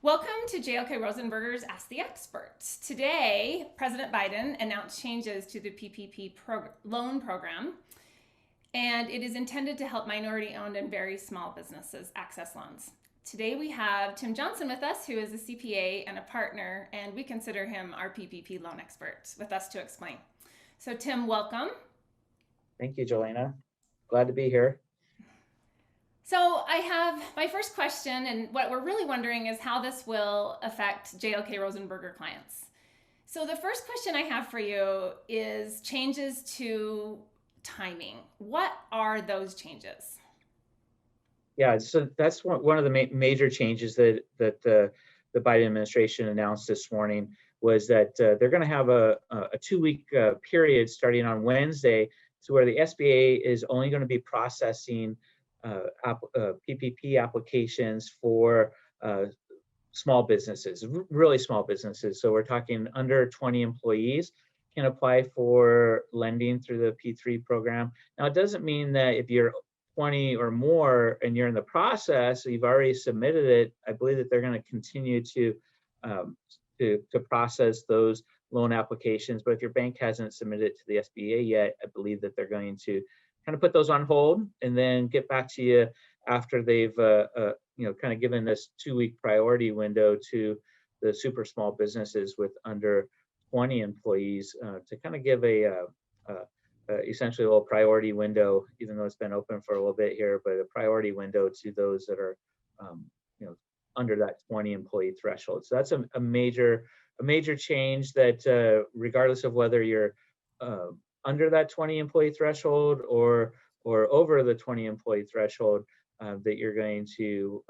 Welcome to JLK Rosenberger's Ask the Experts. Today, President Biden announced changes to the PPP loan program, and it is intended to help minority-owned and very small businesses access loans. Today we have Tim Johnson with us, who is a CPA and a partner, and we consider him our PPP loan expert, with us to explain. So Tim, welcome. Thank you, Jolena. Glad to be here. So I have my first question, and what we're really wondering is how this will affect JLK Rosenberger clients. So the first question I have for you is changes to timing. What are those changes? Yeah, so that's one of the major changes that the Biden administration announced this morning was that they're going to have a 2-week period starting on Wednesday, to where the SBA is only going to be processing PPP applications for small businesses, really small businesses. So we're talking under 20 employees can apply for lending through the P3 program. Now, it doesn't mean that if you're 20 or more and you're in the process, you've already submitted it. I believe that they're going to continue um, to process those loan applications. But if your bank hasn't submitted it to the SBA yet, I believe that they're going to kind of put those on hold and then get back to you after they've kind of given this 2-week priority window to the super small businesses with under 20 employees to kind of give essentially a little priority window, even though it's been open for a little bit here, but a priority window to those that are um, under that 20 employee threshold. So that's a major change that regardless of whether you're under that 20 employee threshold or over the 20 employee threshold, that you're going to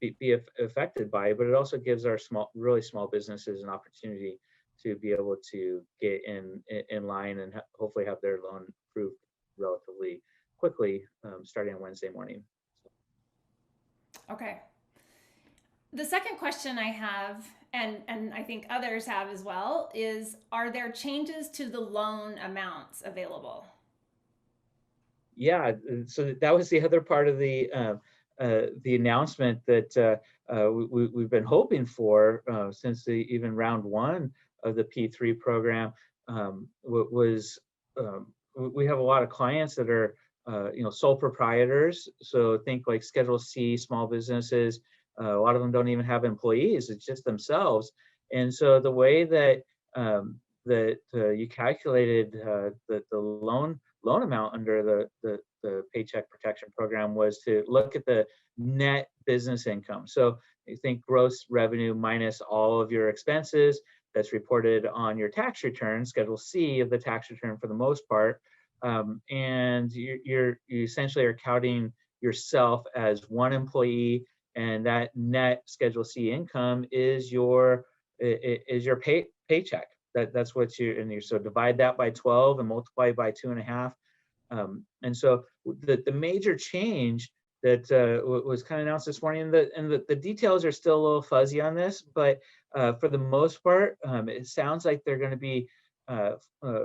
be affected by, but it also gives our really small businesses an opportunity to be able to get in line and hopefully have their loan approved relatively quickly, starting on Wednesday morning. Okay. The second question I have, and I think others have as well, is are there changes to the loan amounts available? Yeah, so that was the other part of the announcement that we've been hoping for since even round one of the P3 program. Was we have a lot of clients that are sole proprietors, so think like Schedule C small businesses. A lot of them don't even have employees; it's just themselves. And so the way that you calculated the loan amount under the Paycheck Protection Program was to look at the net business income. So you think gross revenue minus all of your expenses that's reported on your tax return, Schedule C of the tax return for the most part. And you essentially are counting yourself as one employee, and that net Schedule C income is your paycheck. That's what so divide that by 12 and multiply by 2.5. And so the major change that was kind of announced this morning, and the details are still a little fuzzy on this, but for the most part, it sounds like they're going to be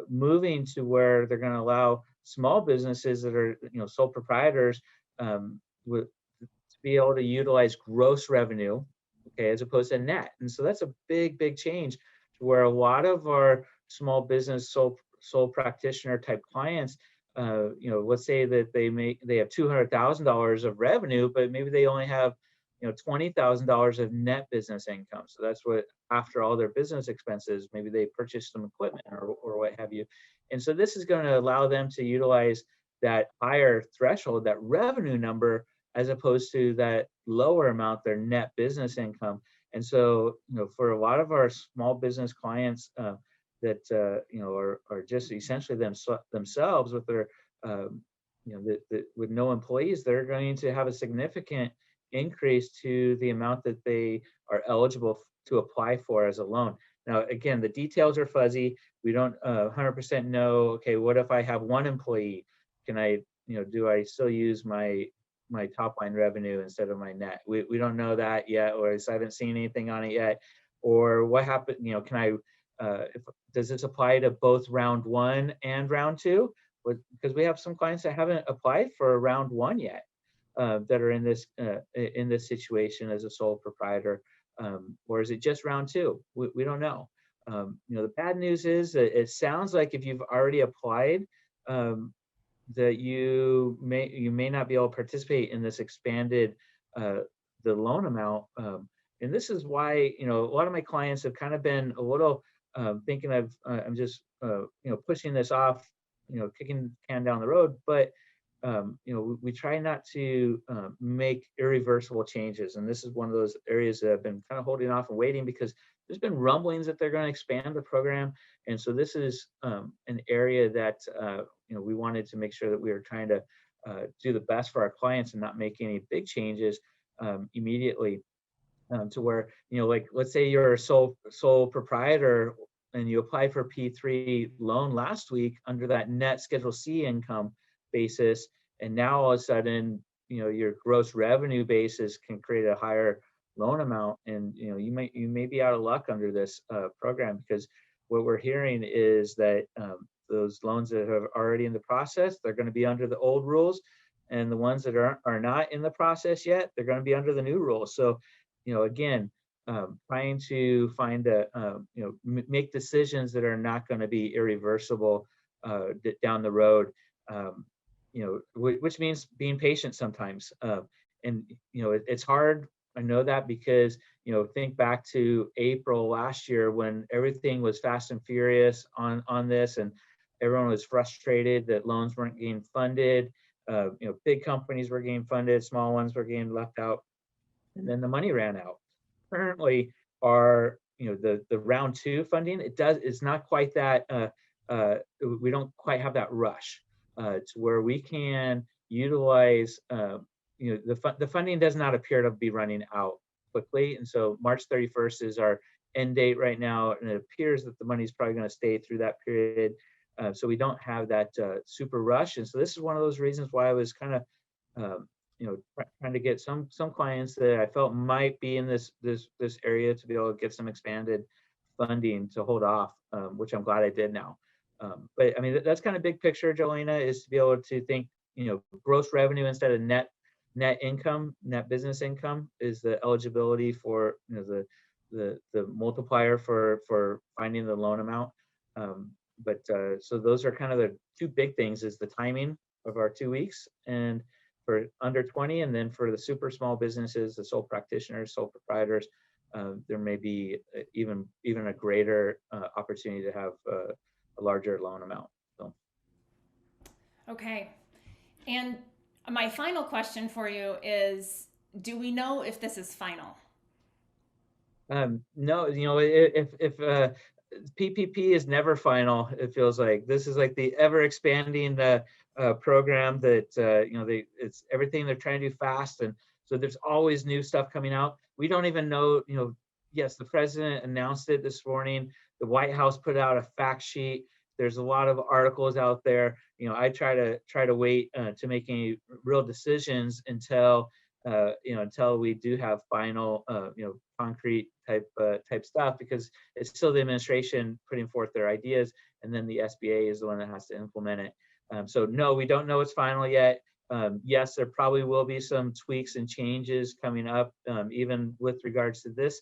moving to where they're going to allow small businesses that are sole proprietors to be able to utilize gross revenue, okay, as opposed to net. And so that's a big change to where a lot of our small business sole practitioner type clients, let's say that they have $200,000 of revenue, but maybe they only have $20,000 of net business income. So that's what, after all their business expenses, maybe they purchased some equipment or what have you. And so this is going to allow them to utilize that higher threshold, that revenue number, as opposed to that lower amount, their net business income. And so, for a lot of our small business clients that are just essentially themselves with their with no employees, they're going to have a significant increase to the amount that they are eligible to apply for as a loan. Now, again, the details are fuzzy. We don't 100% know. Okay, what if I have one employee? Can I, do I still use my top line revenue instead of my net? We don't know that yet, or I haven't seen anything on it yet. Or what happened? Can I? Does this apply to both round one and round two? Because we have some clients that haven't applied for round one yet, that are in this situation as a sole proprietor. or is it just round two? We don't know. The bad news is that it sounds like if you've already applied, um, that you may not be able to participate in this expanded uh, the loan amount. And this is why a lot of my clients have kind of been a little thinking I'm just pushing this off, kicking the can down the road. But we try not to make irreversible changes, and this is one of those areas that I've been kind of holding off and waiting because there's been rumblings that they're going to expand the program, and so this is an area that we wanted to make sure that we were trying to do the best for our clients and not make any big changes immediately, to where like let's say you're a sole proprietor and you applied for P3 loan last week under that net Schedule C income basis, and now all of a sudden your gross revenue basis can create a higher loan amount, and you may be out of luck under this program, because what we're hearing is that those loans that are already in the process, they're going to be under the old rules, and the ones that are not in the process yet, they're going to be under the new rules. So again, trying to find make decisions that are not going to be irreversible down the road, which means being patient sometimes. And it's hard. I know that because think back to April last year when everything was fast and furious on this, and everyone was frustrated that loans weren't getting funded. Big companies were getting funded, small ones were getting left out, and then the money ran out. Currently, our the round two funding, it's not quite that we don't quite have that rush to where we can utilize the funding does not appear to be running out quickly, and so March 31st is our end date right now, and it appears that the money is probably going to stay through that period. So we don't have that super rush, and so this is one of those reasons why I was kind of trying to get some clients that I felt might be in this area to be able to get some expanded funding to hold off, which I'm glad I did now. But I mean, that's kind of big picture, Jolena, is to be able to think, gross revenue instead of net income, net business income is the eligibility for the multiplier for finding the loan amount. So those are kind of the two big things: is the timing of our 2 weeks, and for under 20, and then for the super small businesses, the sole practitioners, sole proprietors, there may be even a greater opportunity to have a larger loan amount. So. Okay. And my final question for you is, do we know if this is final? No, if PPP is never final, it feels like this is like the ever expanding program that it's everything they're trying to do fast, and so there's always new stuff coming out. We don't even know. Yes, the president announced it this morning. The White House put out a fact sheet. There's a lot of articles out there. I try to wait to make any real decisions until we do have final concrete type stuff, because it's still the administration putting forth their ideas, and then the SBA is the one that has to implement it. So no, we don't know it's final yet. Yes, there probably will be some tweaks and changes coming up, even with regards to this.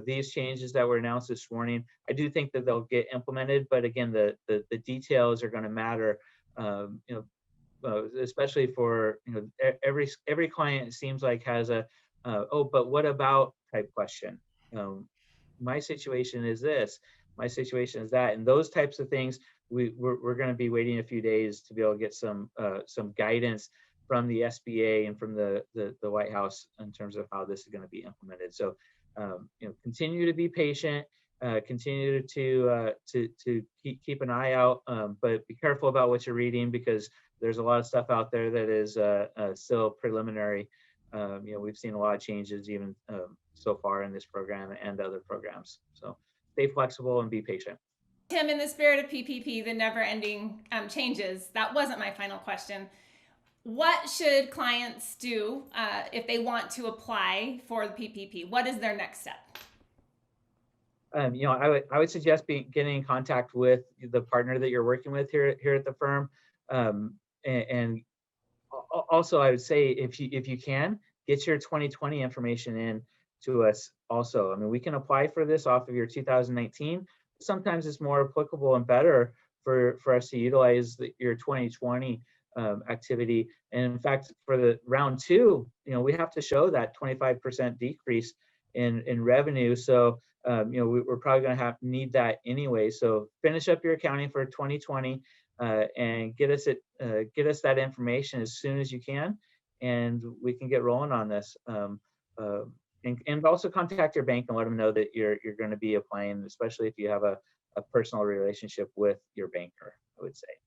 These changes that were announced this morning, I do think that they'll get implemented, but again, the details are going to matter. Especially for every client, it seems like has a oh, but what about type question. My situation is this, my situation is that, and those types of things. We're going to be waiting a few days to be able to get some guidance from the SBA and from the White House in terms of how this is going to be implemented. So continue to be patient. Continue to keep an eye out, but be careful about what you're reading, because there's a lot of stuff out there that is still preliminary. We've seen a lot of changes even so far in this program and other programs. So stay flexible and be patient. Tim, in the spirit of PPP, the never-ending changes, that wasn't my final question. What should clients do if they want to apply for the PPP? What is their next step? I would suggest getting in contact with the partner that you're working with here at the firm, and also I would say if you can get your 2020 information in to us also. I mean, we can apply for this off of your 2019. Sometimes it's more applicable and better for us to utilize your 2020 activity. And in fact, for the round two, we have to show that 25% decrease in revenue. So we're probably going to need that anyway. So finish up your accounting for 2020 and get us that information as soon as you can, and we can get rolling on this. And also contact your bank and let them know that you're going to be applying, especially if you have a personal relationship with your banker, I would say.